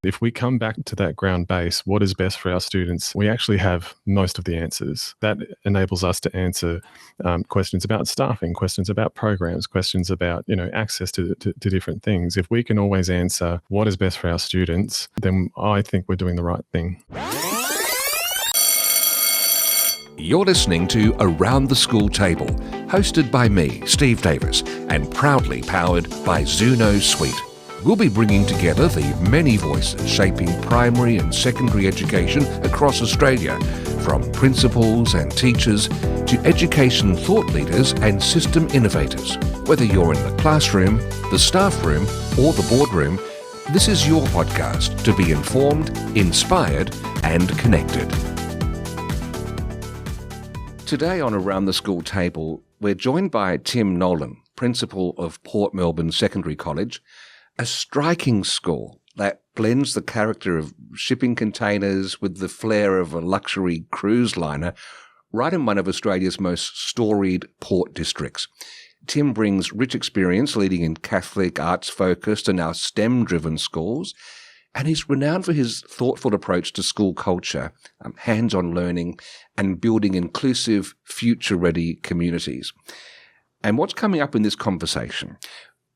If we come back to that ground base, what is best for our students, we actually have most of the answers. That enables us to answer questions about staffing, questions about programs, questions about access to different things. If we can always answer what is best for our students, then I think we're doing the right thing. You're listening to Around the School Table, hosted by me, Steve Davis, and proudly powered by Zuno Suite. We'll be bringing together the many voices shaping primary and secondary education across Australia, from principals and teachers to education thought leaders and system innovators. Whether you're in the classroom, the staff room, or the boardroom, this is your podcast to be informed, inspired, and connected. Today on Around the School Table, we're joined by Tim Nolan, Principal of Port Melbourne Secondary College, a striking school that blends the character of shipping containers with the flair of a luxury cruise liner right in one of Australia's most storied port districts. Tim brings rich experience leading in Catholic, arts-focused and now STEM-driven schools, and he's renowned for his thoughtful approach to school culture, hands-on learning, and building inclusive, future-ready communities. And what's coming up in this conversation?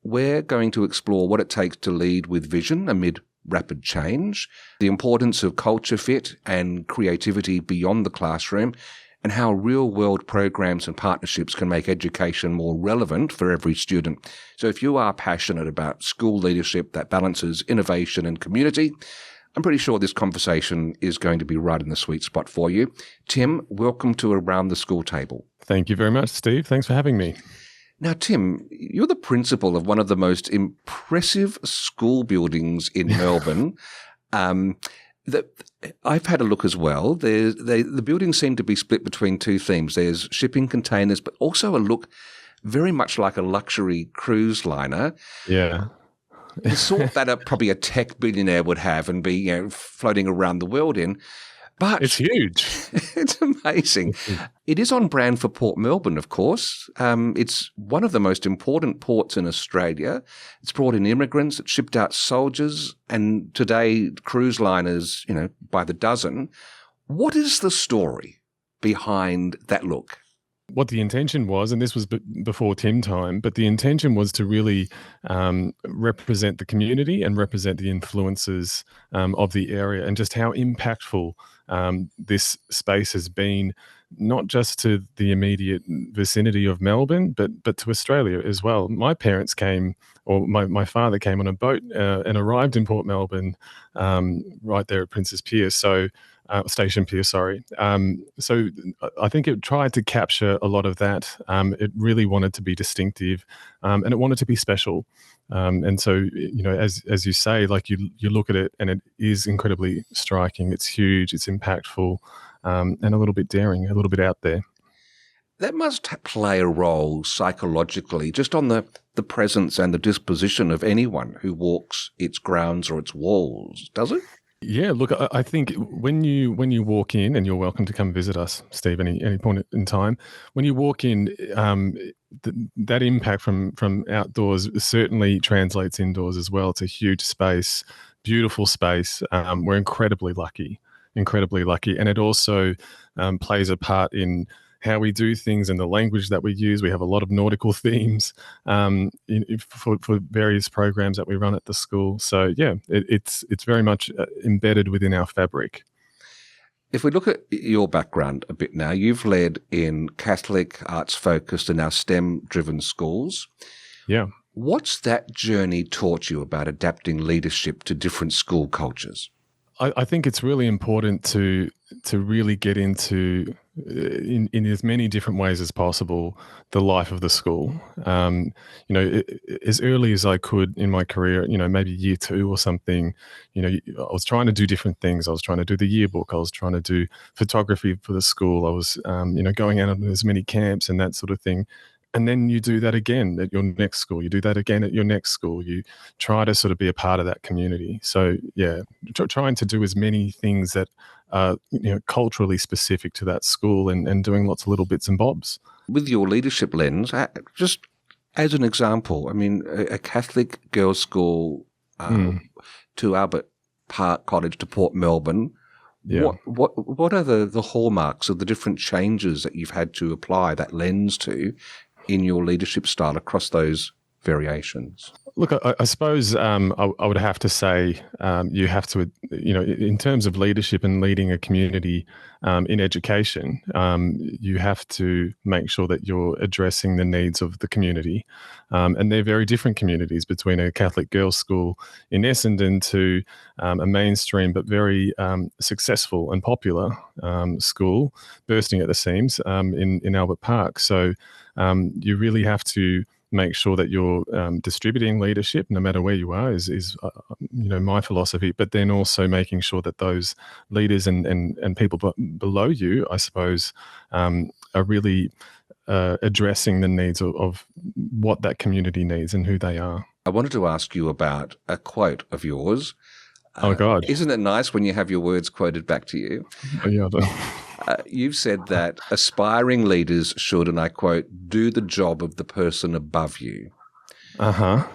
We're going to explore what it takes to lead with vision amid rapid change, the importance of culture fit and creativity beyond the classroom, and how real-world programs and partnerships can make education more relevant for every student. So if you are passionate about school leadership that balances innovation and community, I'm pretty sure this conversation is going to be right in the sweet spot for you. Tim, welcome to Around the School Table. Thank you very much, Steve. Thanks for having me. Now, Tim, you're the principal of one of the most impressive school buildings in Melbourne. I've had a look as well. The buildings seem to be split between two themes. There's shipping containers, but also a look very much like a luxury cruise liner. Yeah. The sort that probably a tech billionaire would have and be floating around the world in. But it's huge. It's amazing. It is on brand for Port Melbourne, of course. It's one of the most important ports in Australia. It's brought in immigrants, it's shipped out soldiers, and today cruise liners, by the dozen. What is the story behind that look? What the intention was, and this was before Tim time, but the intention was to really represent the community and represent the influences of the area and just how impactful this space has been, not just to the immediate vicinity of Melbourne, but to Australia as well. My parents came, or my father came on a boat and arrived in Port Melbourne right there at Princes Pier, Station Pier, sorry. So I think it tried to capture a lot of that. It really wanted to be distinctive and it wanted to be special. And so, as you say, like you look at it and it is incredibly striking. It's huge, it's impactful, and a little bit daring, a little bit out there. That must play a role psychologically, just on the presence and the disposition of anyone who walks its grounds or its walls, does it? Yeah, look, I think when you walk in, and you're welcome to come visit us, Steve, any point in time, when you walk in, that impact from outdoors certainly translates indoors as well. It's a huge space, beautiful space. We're incredibly lucky, and it also plays a part in how we do things and the language that we use. We have a lot of nautical themes for various programs that we run at the school. So yeah, it's very much embedded within our fabric. If we look at your background a bit now, you've led in Catholic, arts-focused and now STEM-driven schools. Yeah. What's that journey taught you about adapting leadership to different school cultures? I think it's really important to really get into, in as many different ways as possible, the life of the school. As early as I could in my career, maybe year 2 or something, I was trying to do different things. I was trying to do the yearbook. I was trying to do photography for the school. I was, going out on as many camps and that sort of thing. And then you do that again at your next school. You do that again at your next school. You try to sort of be a part of that community. So yeah, trying to do as many things that are culturally specific to that school and doing lots of little bits and bobs. With your leadership lens, just as an example, I mean, a Catholic girls' school to Albert Park College to Port Melbourne. Yeah. What are the hallmarks of the different changes that you've had to apply that lens to in your leadership style across those variations? Look, I suppose I would have to say you have to, in terms of leadership and leading a community in education, you have to make sure that you're addressing the needs of the community. And they're very different communities between a Catholic girls' school in Essendon to a mainstream but very successful and popular school bursting at the seams in Albert Park. So you really have to make sure that you're distributing leadership no matter where you are is my philosophy, but then also making sure that those leaders and people below you, I suppose, are really addressing the needs of what that community needs and who they are. I wanted to ask you about a quote of yours. Oh, God. Isn't it nice when you have your words quoted back to you? Yeah. You've said that aspiring leaders should, and I quote, do the job of the person above you. Uh-huh.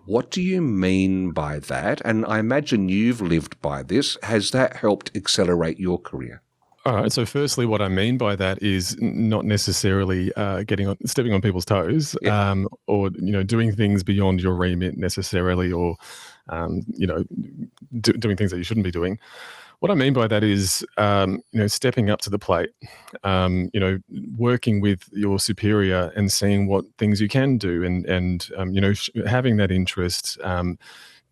What do you mean by that? And I imagine you've lived by this. Has that helped accelerate your career? All right. So, firstly, what I mean by that is not necessarily stepping on people's toes, or doing things beyond your remit necessarily, or doing things that you shouldn't be doing. What I mean by that is, stepping up to the plate, working with your superior and seeing what things you can do, and having that interest.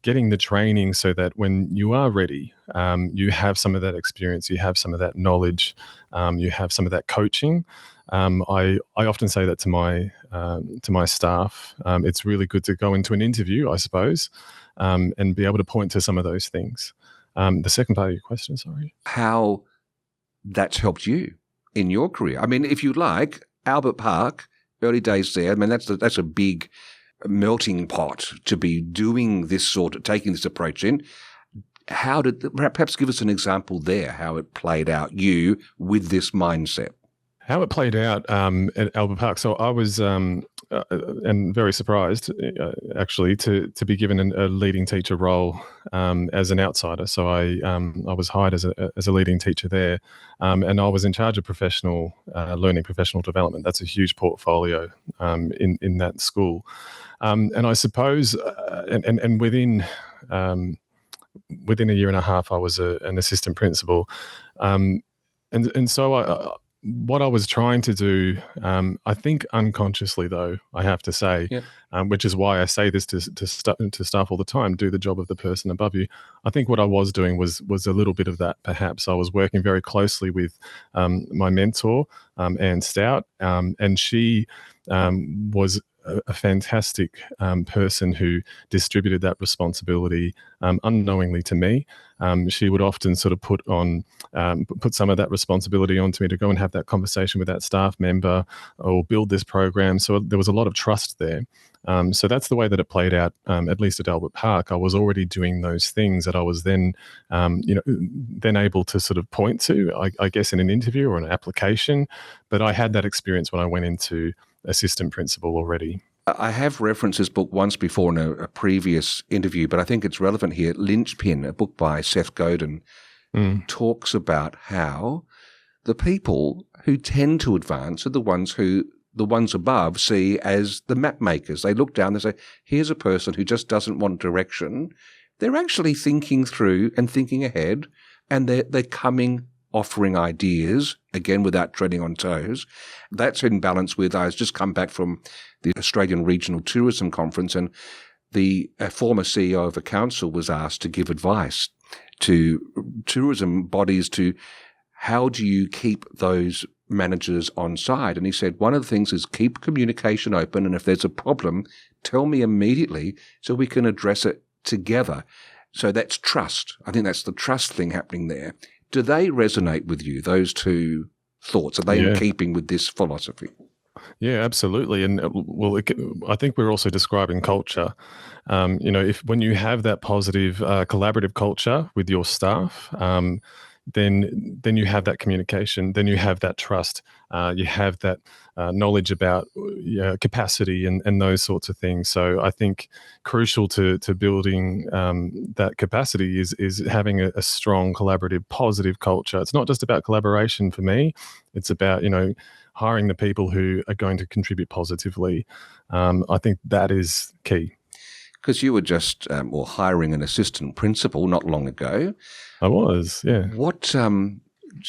Getting the training so that when you are ready, you have some of that experience, you have some of that knowledge, you have some of that coaching. I often say that to my staff. It's really good to go into an interview, I suppose, and be able to point to some of those things. The second part of your question, sorry. How that's helped you in your career. I mean, if you like, Albert Park, early days there, I mean, that's a big melting pot to be doing this taking this approach in. How perhaps give us an example there, how it played out, you with this mindset? How it played out at Albert Park. So I was, and very surprised, actually, to be given a leading teacher role as an outsider. So I was hired as a leading teacher there, and I was in charge of professional learning, professional development. That's a huge portfolio in that school, and I suppose, and within a year and a half, I was an assistant principal, and so what I was trying to do, I think unconsciously, though, I have to say, which is why I say this to staff all the time, do the job of the person above you. I think what I was doing was a little bit of that, perhaps. I was working very closely with my mentor, Anne Stout, and she was a fantastic person who distributed that responsibility unknowingly to me. She would often sort of put some of that responsibility onto me to go and have that conversation with that staff member or build this program. So there was a lot of trust there. So that's the way that it played out, at least at Albert Park. I was already doing those things that I was then able to sort of point to, I guess, in an interview or an application. But I had that experience when I went into assistant principal already. I have referenced this book once before in a previous interview, but I think it's relevant here. Linchpin, a book by Seth Godin, talks about how the people who tend to advance are the ones who the ones above see as the map makers. They look down, they say, here's a person who just doesn't want direction. They're actually thinking through and thinking ahead, and they're coming, offering ideas, again, without treading on toes. That's in balance with, I was just come back from the Australian Regional Tourism Conference, and the former CEO of a council was asked to give advice to tourism bodies to how do you keep those managers on side. And he said, one of the things is keep communication open, and if there's a problem, tell me immediately so we can address it together. So that's trust. I think that's the trust thing happening there. Do they resonate with you, those two thoughts? Are they in keeping with this philosophy? Yeah, absolutely. And I think we're also describing culture. When you have that positive collaborative culture with your staff, then you have that communication, then you have that trust, you have that knowledge about capacity and those sorts of things. So I think crucial to building that capacity is having a strong, collaborative, positive culture. It's not just about collaboration for me; it's about hiring the people who are going to contribute positively. I think that is key. Because you were just hiring an assistant principal not long ago. I was, yeah. What?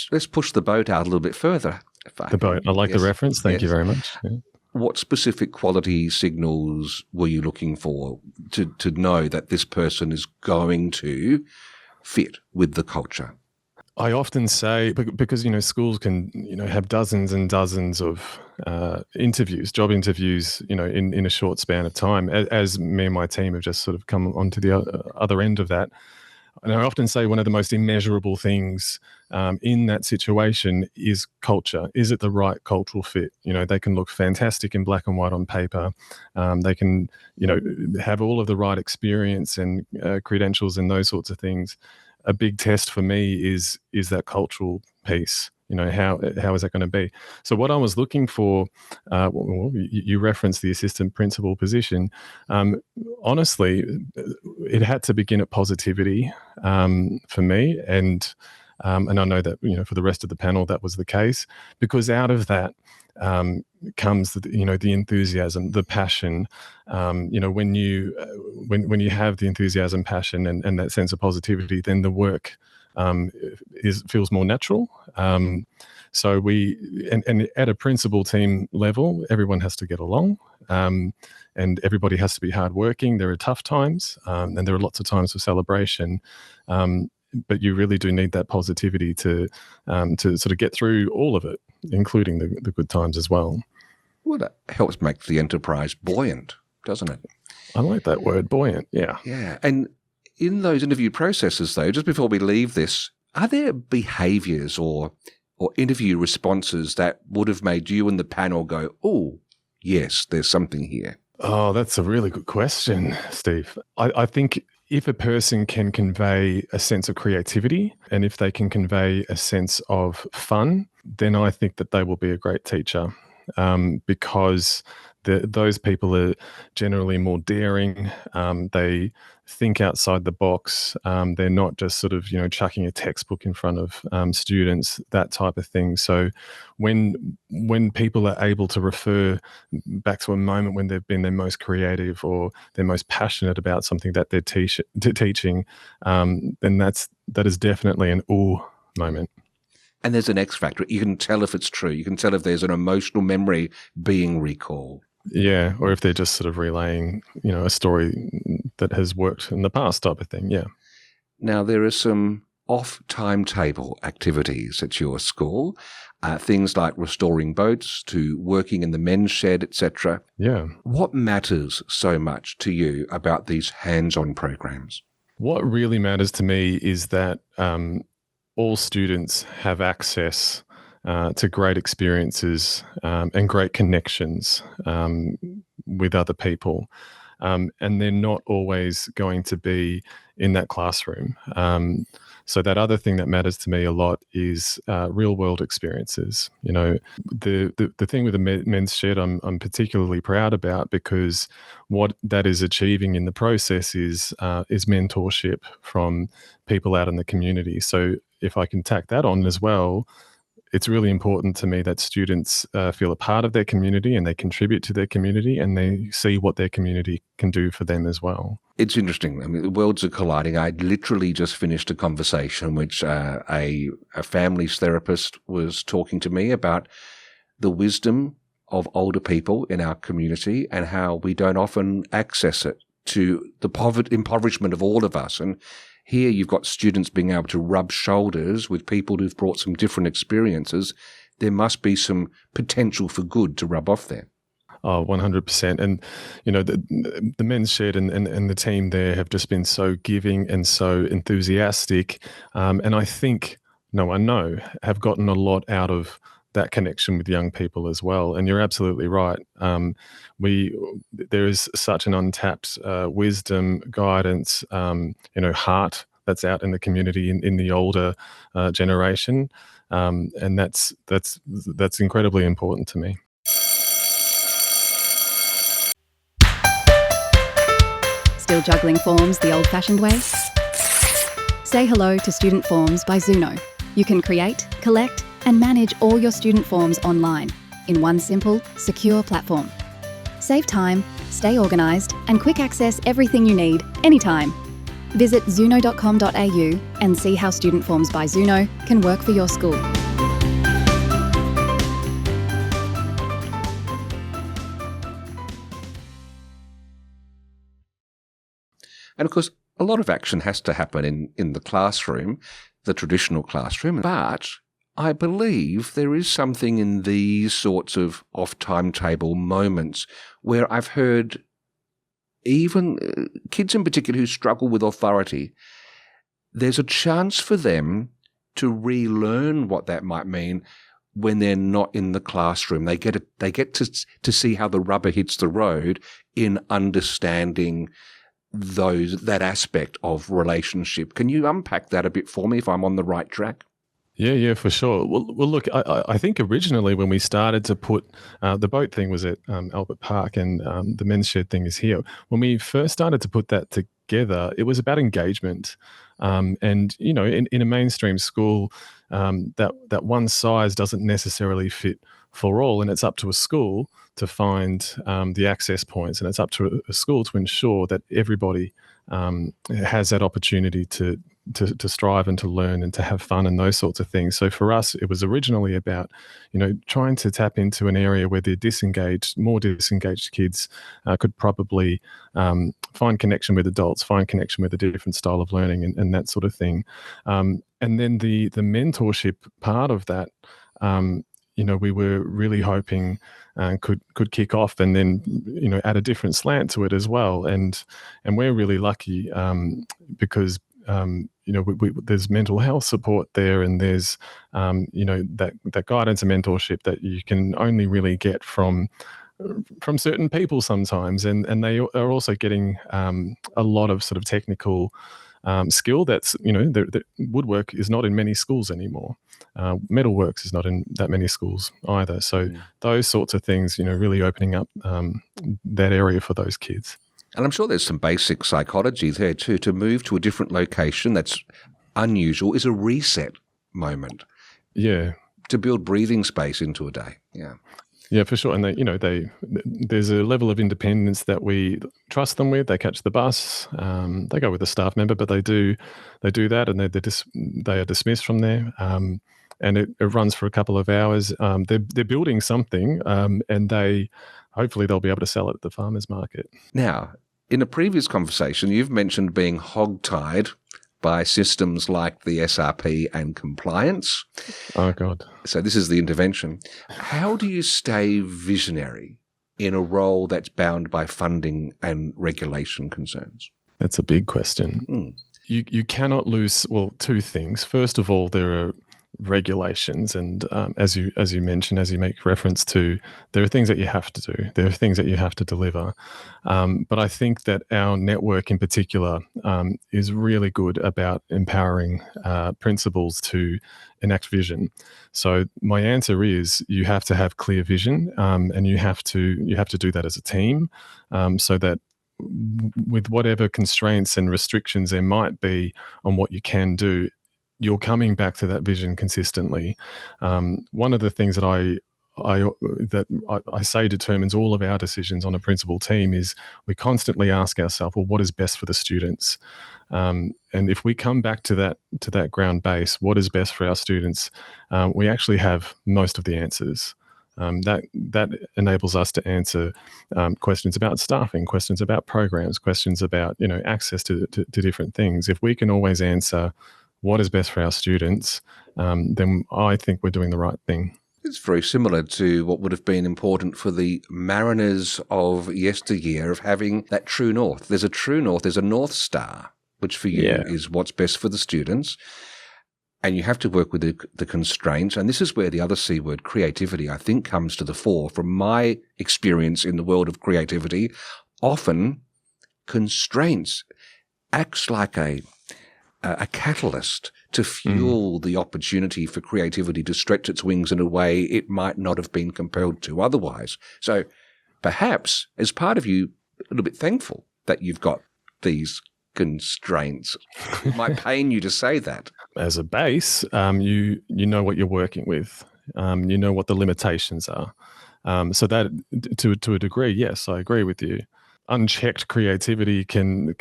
Let's push the boat out a little bit further. The boat. I like the reference. Thank you very much. Yeah. What specific quality signals were you looking for to know that this person is going to fit with the culture? I often say, because schools can have dozens and dozens of interviews, job interviews, in a short span of time, as me and my team have just sort of come onto the other end of that. And I often say one of the most immeasurable things in that situation is culture. Is it the right cultural fit? They can look fantastic in black and white on paper. They can, have all of the right experience and credentials and those sorts of things. A big test for me is that cultural piece. How is that going to be? So what I was looking for, you referenced the assistant principal position. Honestly, it had to begin at positivity for me, and I know that for the rest of the panel that was the case, because out of that comes the enthusiasm, the passion. When you have the enthusiasm, passion, and that sense of positivity, then the work feels more natural. So and at a principal team level, everyone has to get along, and everybody has to be hardworking. There are tough times, and there are lots of times for celebration. But you really do need that positivity to sort of get through all of it, including the good times as well. Well, that helps make the enterprise buoyant, doesn't it? I like that word, buoyant. Yeah. Yeah. And in those interview processes, though, just before we leave this, are there behaviours or interview responses that would have made you and the panel go, oh, yes, there's something here? Oh, that's a really good question, Steve. I think if a person can convey a sense of creativity and if they can convey a sense of fun, then I think that they will be a great teacher, because those people are generally more daring. They think outside the box. They're not just sort of chucking a textbook in front of students, that type of thing. So when people are able to refer back to a moment when they've been their most creative or they're most passionate about something that they're teaching, then that is definitely an ooh moment. And there's an X factor. You can tell if it's true. You can tell if there's an emotional memory being recalled. Yeah, or if they're just sort of relaying, a story that has worked in the past, type of thing. Yeah. Now, there are some off-timetable activities at your school, things like restoring boats to working in the men's shed, etc. Yeah. What matters so much to you about these hands-on programs? What really matters to me is that all students have access to great experiences and great connections with other people. And they're not always going to be in that classroom. So that other thing that matters to me a lot is real world experiences. The thing with the men's shed I'm particularly proud about, because what that is achieving in the process is mentorship from people out in the community. So if I can tack that on as well, it's really important to me that students feel a part of their community and they contribute to their community and they see what their community can do for them as well. It's interesting. I mean, the worlds are colliding. I literally just finished a conversation which a families therapist was talking to me about the wisdom of older people in our community and how we don't often access it, to the impoverishment of all of us. And here you've got students being able to rub shoulders with people who've brought some different experiences. There must be some potential for good to rub off there. Oh, 100%. And, the men's shed and the team there have just been so giving and so enthusiastic. And I think, I know, have gotten a lot out of that connection with young people as well. And you're absolutely right. There is such an untapped wisdom, guidance, heart that's out in the community in the older generation, and that's incredibly important to me. Still juggling forms the old-fashioned way? Say hello to Student Forms by Zuno. You can create, collect, and manage all your student forms online in one simple, secure platform. Save time, stay organised, and quick access everything you need, anytime. Visit zuno.com.au and see how Student Forms by Zuno can work for your school. And of course, a lot of action has to happen in the classroom, the traditional classroom, but I believe there is something in these sorts of off-timetable moments where I've heard even kids in particular who struggle with authority, there's a chance for them to relearn what that might mean when they're not in the classroom. They get to see how the rubber hits the road in understanding that aspect of relationship. Can you unpack that a bit for me if I'm on the right track? Yeah, for sure. Well, look, I think originally when we started to put the boat thing was at Albert Park, and the men's shed thing is here. When we first started to put that together, it was about engagement, and in a mainstream school, that one size doesn't necessarily fit for all, and it's up to a school to find the access points, and it's up to a school to ensure that everybody has that opportunity to strive and to learn and to have fun and those sorts of things. So for us, it was originally about, trying to tap into an area where the more disengaged kids could probably find connection with adults, find connection with a different style of learning and that sort of thing. And then the mentorship part of that, we were really hoping could kick off and then add a different slant to it as well. And we're really lucky because there's mental health support there, and there's that guidance and mentorship that you can only really get from certain people sometimes, and they are also getting a lot of sort of technical skill that's the woodwork is not in many schools anymore. Metalworks is not in that many schools either. So those sorts of things, really opening up that area for those kids. And I'm sure there's some basic psychology there too. To move to a different location that's unusual is a reset moment. Yeah. To build breathing space into a day. Yeah. Yeah, for sure. And there's a level of independence that we trust them with. They catch the bus. They go with a staff member, but they do that, and they are dismissed from there. And it runs for a couple of hours. They're building something, and hopefully they'll be able to sell it at the farmers market. Now, in a previous conversation, you've mentioned being hogtied by systems like the SRP and compliance. Oh, God. So this is the intervention. How do you stay visionary in a role that's bound by funding and regulation concerns? That's a big question. You cannot lose, two things. First of all, there are regulations, and as you mentioned, as you make reference to, there are things that you have to do. There are things that you have to deliver. But I think that our network in particular is really good about empowering principals to enact vision. So my answer is you have to have clear vision, and you have to do that as a team, so that with whatever constraints and restrictions there might be on what you can do, you're coming back to that vision consistently. One of the things that I say determines all of our decisions on a principal team is we constantly ask ourselves, well, what is best for the students? And if we come back to that ground base, what is best for our students, we actually have most of the answers. That enables us to answer questions about staffing, questions about programs, questions about access to different things. If we can always answer what is best for our students, then I think we're doing the right thing. It's very similar to what would have been important for the mariners of yesteryear of having that true north. There's a true north, there's a North Star, which for you is what's best for the students. And you have to work with the constraints. And this is where the other C word, creativity, I think comes to the fore. From my experience in the world of creativity, often constraints acts like a a catalyst to fuel the opportunity for creativity to stretch its wings in a way it might not have been compelled to otherwise. So perhaps, as part of you, a little bit thankful that you've got these constraints. It might pain you to say that. As a base, you know what you're working with. You know what the limitations are. So that, to a degree, yes, I agree with you. Unchecked creativity can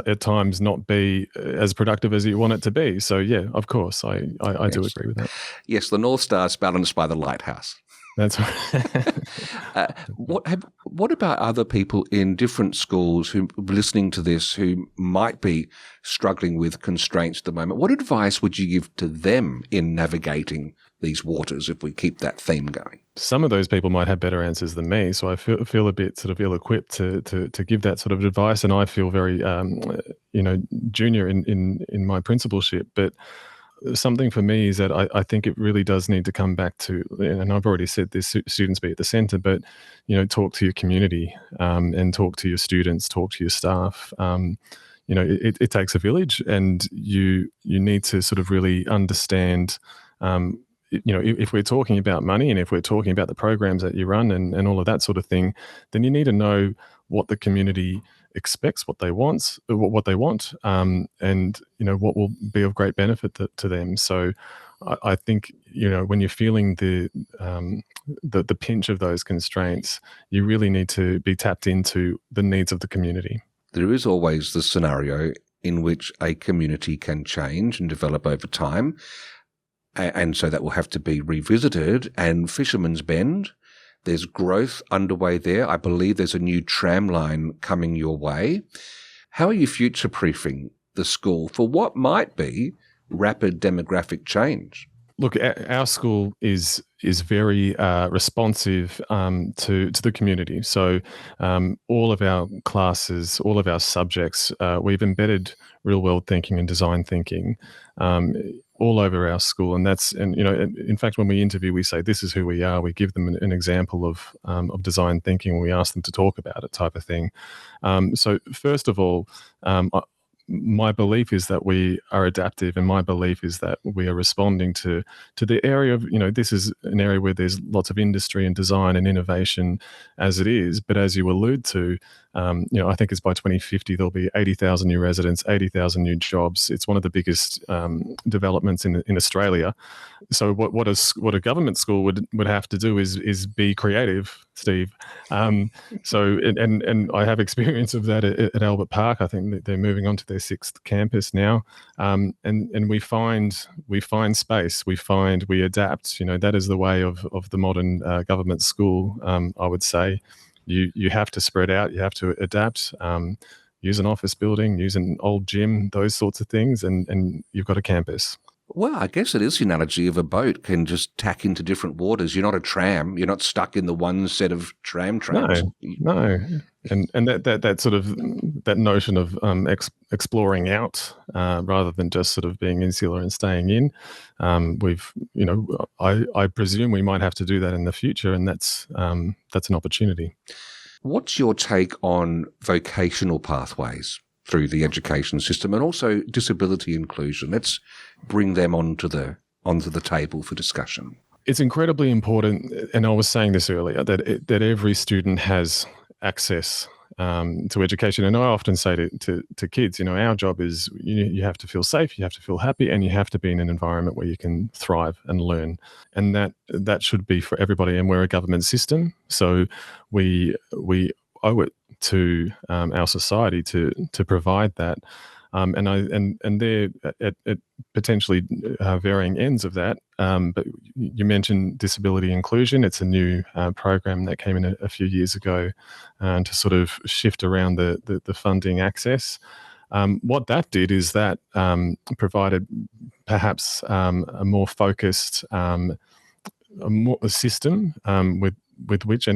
at times not be as productive as you want it to be. So yeah, of course, I do agree with that. Yes, the North Star is balanced by the lighthouse. That's right. What about other people in different schools who are listening to this who might be struggling with constraints at the moment? What advice would you give to them in navigating these waters if we keep that theme going? Some of those people might have better answers than me, so I feel a bit sort of ill-equipped to give that sort of advice, and I feel very junior in my principalship. But something for me is that I think it really does need to come back to, and I've already said this, students be at the centre, but talk to your community and talk to your students, talk to your staff. It takes a village, and you need to sort of really understand. If we're talking about money and if we're talking about the programs that you run and all of that sort of thing, then you need to know what the community expects, what they want, and what will be of great benefit to them. So, I think when you're feeling the pinch of those constraints, you really need to be tapped into the needs of the community. There is always the scenario in which a community can change and develop over time. And so that will have to be revisited. And Fisherman's Bend, there's growth underway there. I believe there's a new tram line coming your way. How are you future-proofing the school for what might be rapid demographic change? Look, our school is very responsive to the community. So all of our classes, all of our subjects, we've embedded real-world thinking and design thinking all over our school, and in fact, when we interview, we say this is who we are. We give them an example of design thinking. We ask them to talk about it, type of thing. So first of all, my belief is that we are adaptive, and my belief is that we are responding to the area of, this is an area where there's lots of industry and design and innovation as it is. But as you allude to, I think it's by 2050, there'll be 80,000 new residents, 80,000 new jobs. It's one of the biggest developments in Australia. So what a government school would have to do is be creative, Steve. So I have experience of that at Albert Park. I think that they're moving on to their 6th campus now, and we find space. We adapt. That is the way of the modern government school. I would say you have to spread out. You have to adapt. Use an office building, use an old gym, those sorts of things, and you've got a campus. Well, I guess it is the analogy of a boat can just tack into different waters. You're not a tram. You're not stuck in the one set of trams. No. And that sort of that notion of exploring out rather than just sort of being insular and staying in. I presume we might have to do that in the future, and that's an opportunity. What's your take on vocational pathways through the education system, and also disability inclusion? Let's bring them onto the table for discussion. It's incredibly important, and I was saying this earlier, that every student has access to education. And I often say to kids, our job is you have to feel safe, you have to feel happy, and you have to be in an environment where you can thrive and learn. And that should be for everybody. And we're a government system, so we owe it to our society to provide that. And they're at potentially varying ends of that. But you mentioned disability inclusion. It's a new program that came in a few years ago to sort of shift around the funding access. What that did is that provided perhaps a more focused a system with which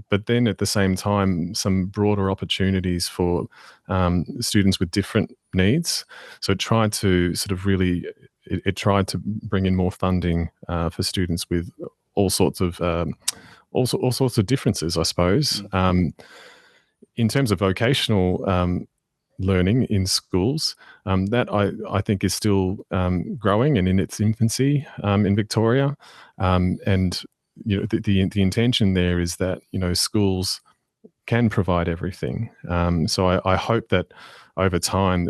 but then at the same time some broader opportunities for students with different needs. So it tried to sort of really tried to bring in more funding for students with all sorts of differences, I suppose. In terms of vocational learning in schools. That I think is still growing and in its infancy in Victoria. And the intention there is that schools can provide everything. So I hope that over time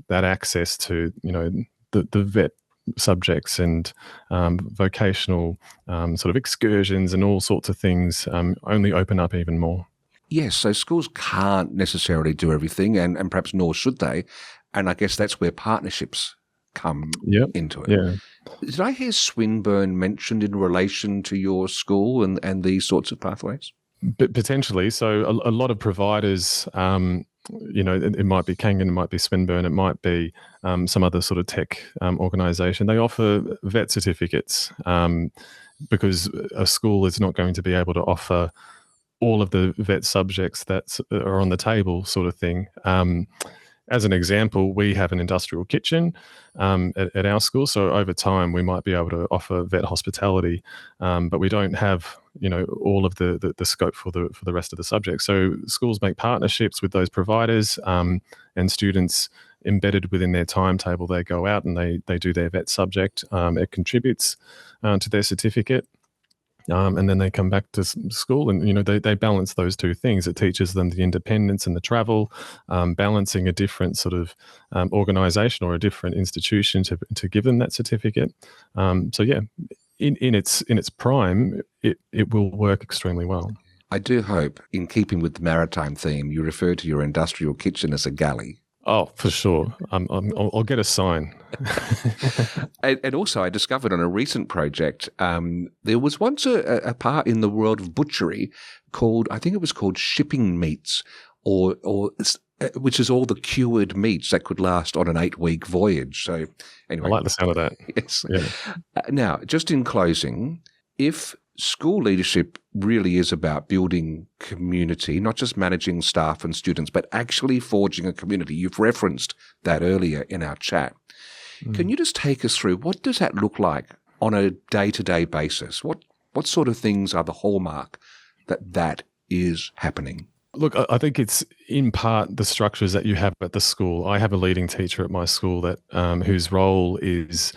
that access to the vet subjects and vocational sort of excursions and all sorts of things only open up even more. Yes, so schools can't necessarily do everything, and perhaps nor should they. And I guess that's where partnerships come Yep. into it. Yeah. Did I hear Swinburne mentioned in relation to your school and these sorts of pathways? But potentially. So a lot of providers, it might be Kangan, it might be Swinburne, it might be some other sort of tech organisation. They offer vet certificates because a school is not going to be able to offer all of the vet subjects that are on the table, sort of thing. As an example, we have an industrial kitchen at our school. So over time, we might be able to offer vet hospitality, but we don't have, all of the scope for the rest of the subjects. So schools make partnerships with those providers, and students embedded within their timetable, they go out and they do their vet subject. It contributes to their certificate. And then they come back to school and, they balance those two things. It teaches them the independence and the travel, balancing a different sort of organisation or a different institution to give them that certificate. So, yeah, in its prime, it will work extremely well. I do hope, in keeping with the maritime theme, you refer to your industrial kitchen as a galley. Oh, for sure. I'll get a sign. And also, I discovered on a recent project, there was once a part in the world of butchery called, I think it was called shipping meats, or which is all the cured meats that could last on an 8-week voyage. So, anyway, I like the sound of that. Yes. Yeah. Now, just in closing, if school leadership really is about building community, not just managing staff and students, but actually forging a community. You've referenced that earlier in our chat. Can you just take us through what does that look like on a day-to-day basis? What sort of things are the hallmark that is happening? Look, I think it's in part the structures that you have at the school. I have a leading teacher at my school that whose role is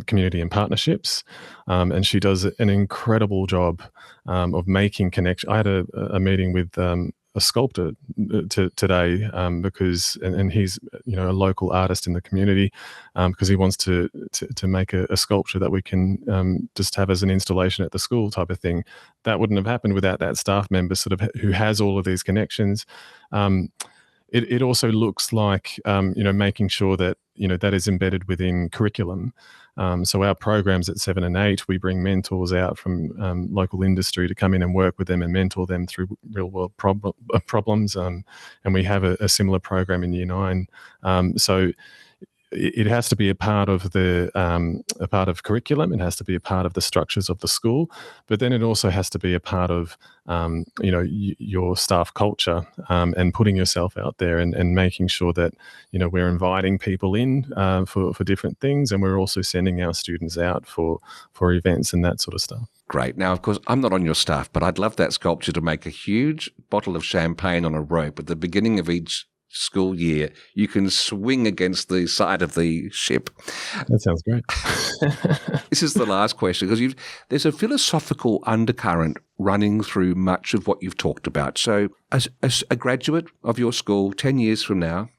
community and partnerships, and she does an incredible job of making connection. I had a meeting with a sculptor today because he's a local artist in the community because he wants to make a sculpture that we can just have as an installation at the school type of thing. That wouldn't have happened without that staff member sort of who has all of these connections. It also looks like making sure that that is embedded within curriculum. So our programs at 7 and 8, we bring mentors out from local industry to come in and work with them and mentor them through real world problems. And we have a similar program in Year 9. So it has to be a part of a part of curriculum. It has to be a part of the structures of the school, but then it also has to be a part of your staff culture and putting yourself out there and making sure that we're inviting people in for different things, and we're also sending our students out for events and that sort of stuff. Great. Now, of course, I'm not on your staff, but I'd love that sculpture to make a huge bottle of champagne on a rope at the beginning of each school year. You can swing against the side of the ship. That sounds great. This is the last question, because there's a philosophical undercurrent running through much of what you've talked about. So as a graduate of your school 10 years from now,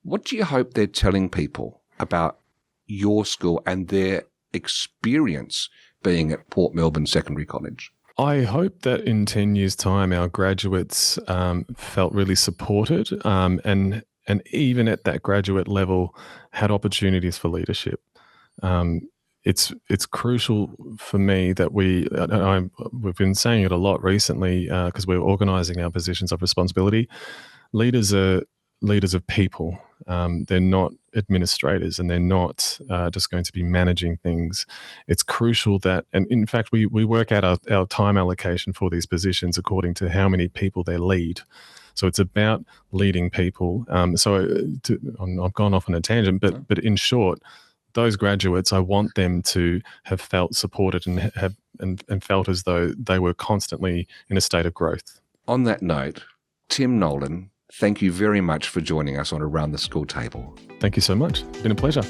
what do you hope they're telling people about your school and their experience being at Port Melbourne Secondary College? I hope that in 10 years' time, our graduates felt really supported and even at that graduate level had opportunities for leadership. It's crucial for me that we've been saying it a lot recently because we're organising our positions of responsibility. Leaders are leaders of people. They're not administrators, and they're not just going to be managing things. It's crucial that, and in fact, we work out our time allocation for these positions according to how many people they lead. So it's about leading people. I've gone off on a tangent, but in short, those graduates, I want them to have felt supported and felt as though they were constantly in a state of growth. On that note, Tim Nolan, thank you very much for joining us on Around the School Table. Thank you so much. It's been a pleasure.